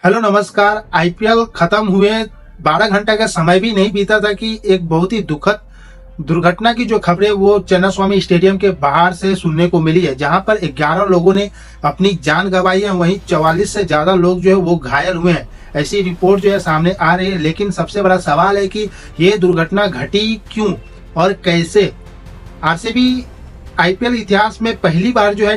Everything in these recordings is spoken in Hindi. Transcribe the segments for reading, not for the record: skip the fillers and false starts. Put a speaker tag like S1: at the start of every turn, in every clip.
S1: हेलो नमस्कार। आईपीएल खत्म हुए 12 घंटे का समय भी नहीं बीता था कि एक बहुत ही दुखद दुर्घटना की जो खबरें वो चन्नास्वामी स्टेडियम के बाहर से सुनने को मिली है, जहां पर 11 लोगों ने अपनी जान गंवाई है, वहीं 44 से ज्यादा लोग जो है वो घायल हुए हैं। ऐसी रिपोर्ट जो है सामने आ रही है। लेकिन सबसे बड़ा सवाल है कि ये दुर्घटना घटी क्यों और कैसे। आरसीबी आईपीएल इतिहास में पहली बार जो है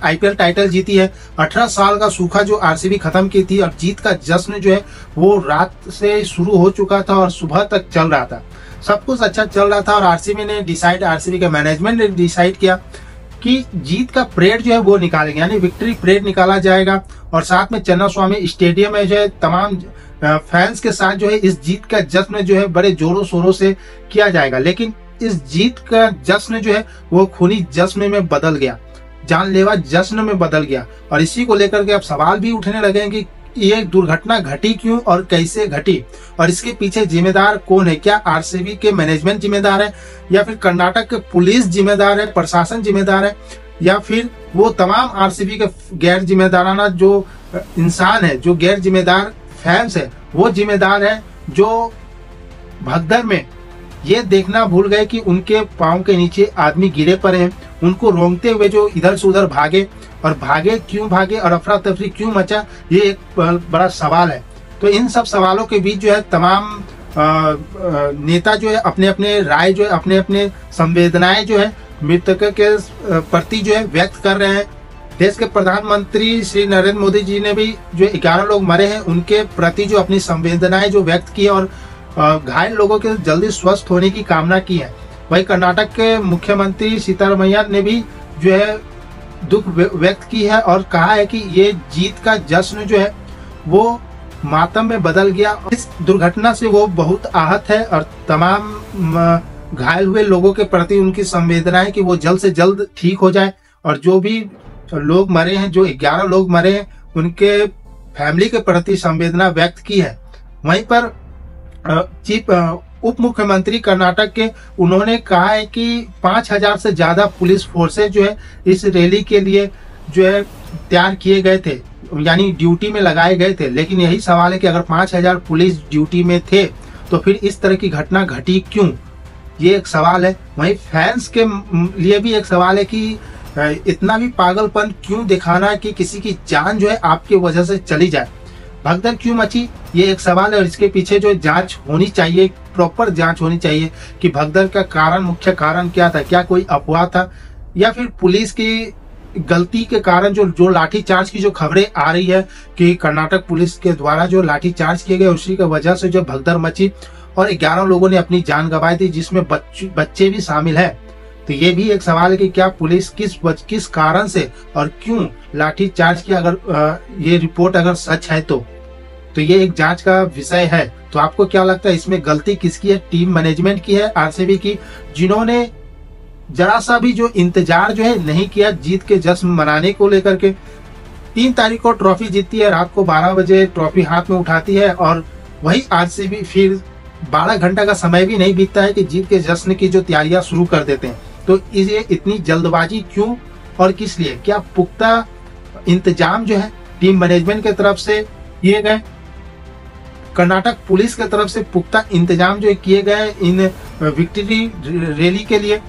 S1: आईपीएल टाइटल जीती है। 18 साल का सूखा जो आरसीबी खत्म की थी और जीत का जश्न जो है वो रात से शुरू हो चुका था और सुबह तक चल रहा था। सब कुछ अच्छा चल रहा था और आरसीबी के मैनेजमेंट ने डिसाइड किया कि जीत का परेड जो है वो निकालेंगे, यानी विक्ट्री परेड निकाला जाएगा और साथ में चन्नास्वामी स्टेडियम में जो है तमाम फैंस के साथ जो है इस जीत का जश्न जो है बड़े जोरों शोरों से किया जाएगा। लेकिन इस जीत का जश्न जो है वो खूनी जश्न में बदल गया, जानलेवा जश्न में बदल गया। और इसी को लेकर के अब सवाल भी उठने लगे हैं कि ये दुर्घटना घटी क्यों और कैसे घटी और इसके पीछे जिम्मेदार कौन है। क्या आरसीबी के मैनेजमेंट जिम्मेदार है या फिर कर्नाटक के पुलिस जिम्मेदार है, प्रशासन जिम्मेदार है, या फिर वो तमाम आरसीबी के गैर जिम्मेदाराना जो इंसान है, जो गैर जिम्मेदार फैंस है, वो जिम्मेदार है जो भगदड़ में ये देखना भूल गए कि उनके पांव के नीचे आदमी गिरे पड़े हैं, उनको रोंगते हुए जो इधर से उधर भागे और क्यों भागे और अफरा तफरी क्यों मचा, ये एक बड़ा सवाल है। तो इन सब सवालों के बीच जो है तमाम नेता जो है अपने अपने राय जो है अपने अपने संवेदनाएं जो है मृतक के प्रति जो है व्यक्त कर रहे हैं। देश के प्रधानमंत्री श्री नरेंद्र मोदी जी ने भी जो 11 लोग मरे हैं उनके प्रति जो अपनी संवेदनाएं जो व्यक्त की और घायल लोगों के जल्दी स्वस्थ होने की कामना की है। वहीं कर्नाटक के मुख्यमंत्री सीतारमैया ने भी जो है दुख व्यक्त की है और कहा है कि ये जीत का जश्न जो है वो मातम में बदल गया। इस दुर्घटना से वो बहुत आहत है और तमाम घायल हुए लोगों के प्रति उनकी संवेदनाएं कि वो जल्द से जल्द ठीक हो जाए और जो भी लोग मरे हैं, जो 11 लोग मरे हैं, उनके फैमिली के प्रति संवेदना व्यक्त की है। वहीं पर चीफ उप मुख्यमंत्री कर्नाटक के उन्होंने कहा है कि 5000 से ज्यादा पुलिस फोर्सेज जो है इस रैली के लिए जो है तैयार किए गए थे, यानी ड्यूटी में लगाए गए थे। लेकिन यही सवाल है कि अगर 5000 पुलिस ड्यूटी में थे तो फिर इस तरह की घटना घटी क्यों, ये एक सवाल है। वहीं फैंस के लिए भी एक सवाल है कि इतना भी पागलपन क्यों दिखाना कि किसी की जान जो है आपकी वजह से चली जाए, भगदड़ क्यों मची, ये एक सवाल है। और इसके पीछे जो जांच होनी चाहिए, प्रॉपर जांच होनी चाहिए कि भगदड़ का कारण, मुख्य कारण क्या था, क्या कोई अफवाह था या फिर पुलिस की गलती के कारण जो लाठी चार्ज की जो खबरें आ रही है कि कर्नाटक पुलिस के द्वारा जो लाठी चार्ज किए गए उसी की वजह से जो भगदड़ मची और 11 लोगों ने अपनी जान गंवाई थी, जिसमें बच्चे भी शामिल है। तो ये भी एक सवाल है कि क्या पुलिस किस कारण से और क्यों लाठी चार्ज किया, अगर ये रिपोर्ट अगर सच है तो ये एक जांच का विषय है। तो आपको क्या लगता है इसमें गलती किसकी है? टीम मैनेजमेंट की है, आरसीबी की, जिन्होंने जरा सा भी जो इंतजार जो है नहीं किया जीत के जश्न मनाने को लेकर के। 3 तारीख को ट्रॉफी जीतती है, रात को 12 बजे ट्रॉफी हाथ में उठाती है और वही आरसीबी फिर 12 घंटा का समय भी नहीं बीतता है कि जीत के जश्न की जो तैयारियां शुरू कर देते हैं। तो ये इतनी जल्दबाजी क्यों और किस लिए? क्या पुख्ता इंतजाम जो है टीम मैनेजमेंट की तरफ से किए गए, कर्नाटक पुलिस की तरफ से पुख्ता इंतजाम जो किए गए इन विक्ट्री रैली के लिए,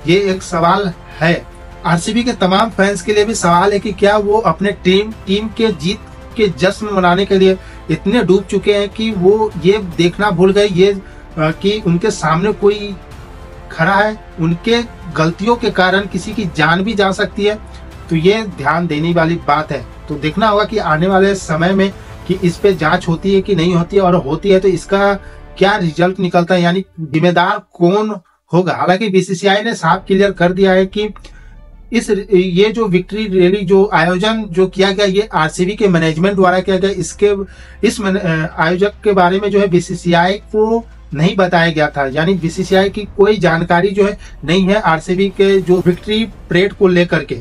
S1: ये एक सवाल है। आरसीबी के तमाम फैंस के लिए भी सवाल है कि क्या वो अपने टीम के जीत के जश्न मनाने के लिए इतने डूब चुके हैं कि वो ये देखना भूल गए कि उनके सामने कोई खड़ा है, उनके गलतियों के कारण किसी की जान भी जा सकती है। तो ये ध्यान देने वाली बात है। तो देखना होगा कि आने वाले समय में कि इस पे जांच होती है कि नहीं होती है, और होती है तो इसका क्या रिजल्ट निकलता है, यानी जिम्मेदार कौन होगा। हालांकि बीसीसीआई ने साफ क्लियर कर दिया है कि ये जो विक्ट्री रैली जो आयोजन जो किया गया ये आरसीबी के मैनेजमेंट द्वारा किया गया। इस आयोजक के बारे में जो है बीसीसीआई को नहीं बताया गया था, यानी बीसीसीआई की कोई जानकारी जो है नहीं है आरसीबी के जो विक्ट्री परेड को लेकर के।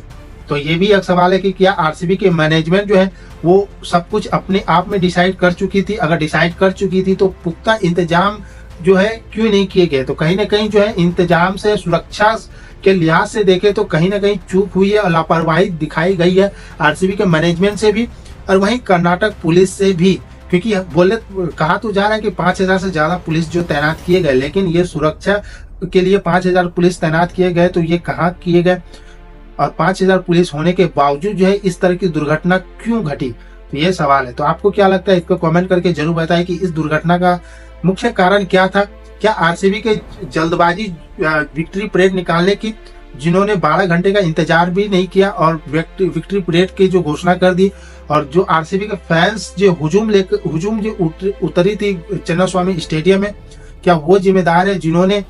S1: तो ये भी एक सवाल है कि क्या आरसीबी के मैनेजमेंट जो है वो सब कुछ अपने आप में डिसाइड कर चुकी थी? अगर डिसाइड कर चुकी थी तो पुख्ता इंतजाम जो है क्यों नहीं किए गए? तो कहीं ना कहीं जो है इंतजाम से, सुरक्षा के लिहाज से देखे तो कहीं ना कहीं चूक हुई है और लापरवाही दिखाई गई है आरसीबी के मैनेजमेंट से भी। और वहीं कर्नाटक पुलिस से भी, क्योंकि बोले कहा तो जा रहा है कि 5,000 से ज्यादा पुलिस जो तैनात किए गए, लेकिन ये सुरक्षा के लिए 5,000 पुलिस तैनात किए गए तो ये कहाँ किए गए, और 5,000 पुलिस होने के बावजूद जो है इस तरह की दुर्घटना क्यों घटी, तो ये सवाल है। तो आपको क्या लगता है, इसको कमेंट करके जरूर बताएं कि इस दुर्घटना का मुख्य कारण क्या था। क्या आरसीबी के जल्दबाजी विक्ट्री परेड निकालने की, जिन्होंने 12 घंटे का इंतजार भी नहीं किया और विक्ट्री परेड की जो घोषणा कर दी, और जो आरसीबी के फैंस जो हुजूम जो उतरी थी चिन्नास्वामी स्टेडियम में, क्या वो जिम्मेदार है जिन्होंने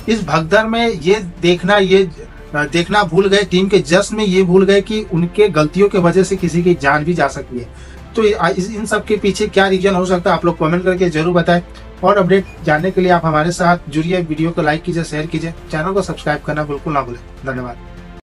S1: इस भगदड़ में ये देखना भूल गए, टीम के जश्न में ये भूल गए कि उनके गलतियों की वजह से किसी की जान भी जा सकती है। तो इन सब के पीछे क्या रीजन हो सकता है, आप लोग कमेंट करके जरूर बताएं। और अपडेट जानने के लिए आप हमारे साथ जुड़िए, वीडियो को लाइक कीजिए, शेयर कीजिए, चैनल को सब्सक्राइब करना बिल्कुल ना भूलें। धन्यवाद।